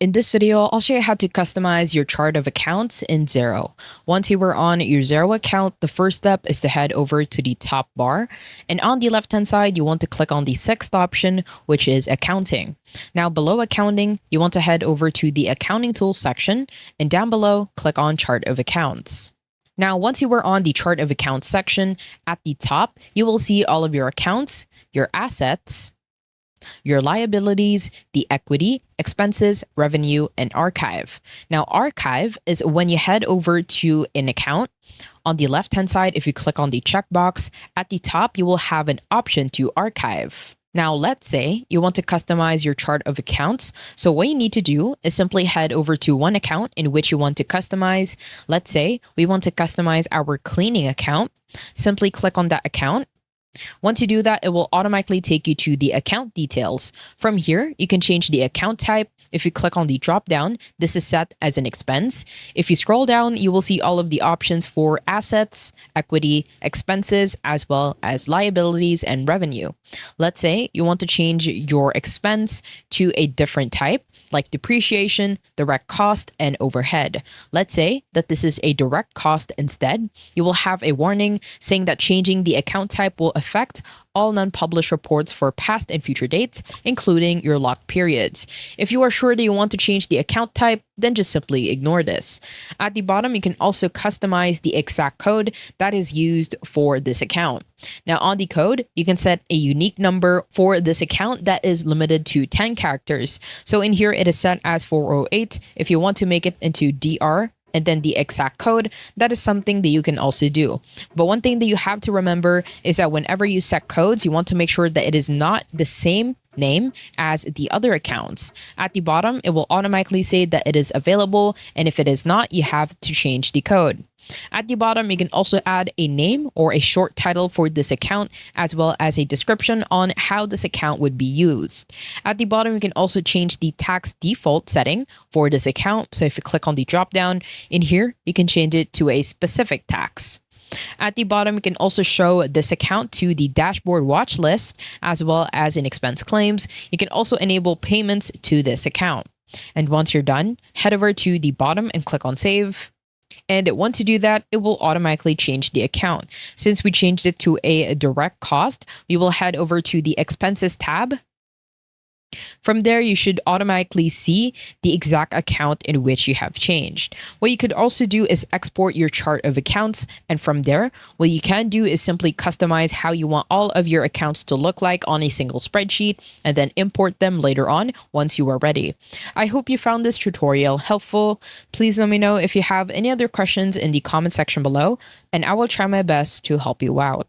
In this video, I'll show you how to customize your chart of accounts in Xero. Once you are on your Xero account, the first step is to head over to the top bar. And on the left-hand side, you want to click on the sixth option, which is accounting. Now below accounting, you want to head over to the accounting tools section, and down below, click on chart of accounts. Now, once you are on the chart of accounts section, at the top, you will see all of your accounts, your assets, your liabilities, the equity, expenses, revenue, and archive. Now, archive is when you head over to an account. On the left-hand side, if you click on the checkbox, at the top, you will have an option to archive. Now, let's say you want to customize your chart of accounts. So what you need to do is simply head over to one account in which you want to customize. Let's say we want to customize our cleaning account. Simply click on that account. Once you do that, it will automatically take you to the account details. From here, you can change the account type. If you click on the drop down, this is set as an expense. If you scroll down, you will see all of the options for assets, equity, expenses, as well as liabilities and revenue. Let's say you want to change your expense to a different type, like depreciation, direct cost, and overhead. Let's say that this is a direct cost instead. You will have a warning saying that changing the account type will affect all non-published reports for past and future dates, including your locked periods. If you are sure that you want to change the account type, then just simply ignore this. At the bottom, you can also customize the exact code that is used for this account. Now, on the code, you can set a unique number for this account that is limited to 10 characters. So in here, it is set as 408. If you want to make it into DR, and then the exact code, that is something that you can also do. But one thing that you have to remember is that whenever you set codes, you want to make sure that it is not the same name as the other accounts. At the bottom, it will automatically say that it is available, and if it is not, you have to change the code. At the bottom, you can also add a name or a short title for this account, as well as a description on how this account would be used. At the bottom, you can also change the tax default setting for this account. So if you click on the drop down in here, you can change it to a specific tax. At the bottom, you can also show this account to the dashboard watch list, as well as in expense claims. You can also enable payments to this account. And once you're done, head over to the bottom and click on save. And once you do that, it will automatically change the account. Since we changed it to a direct cost, we will head over to the expenses tab. From there, you should automatically see the exact account in which you have changed. What you could also do is export your chart of accounts. And from there, what you can do is simply customize how you want all of your accounts to look like on a single spreadsheet and then import them later on once you are ready. I hope you found this tutorial helpful. Please let me know if you have any other questions in the comment section below, and I will try my best to help you out.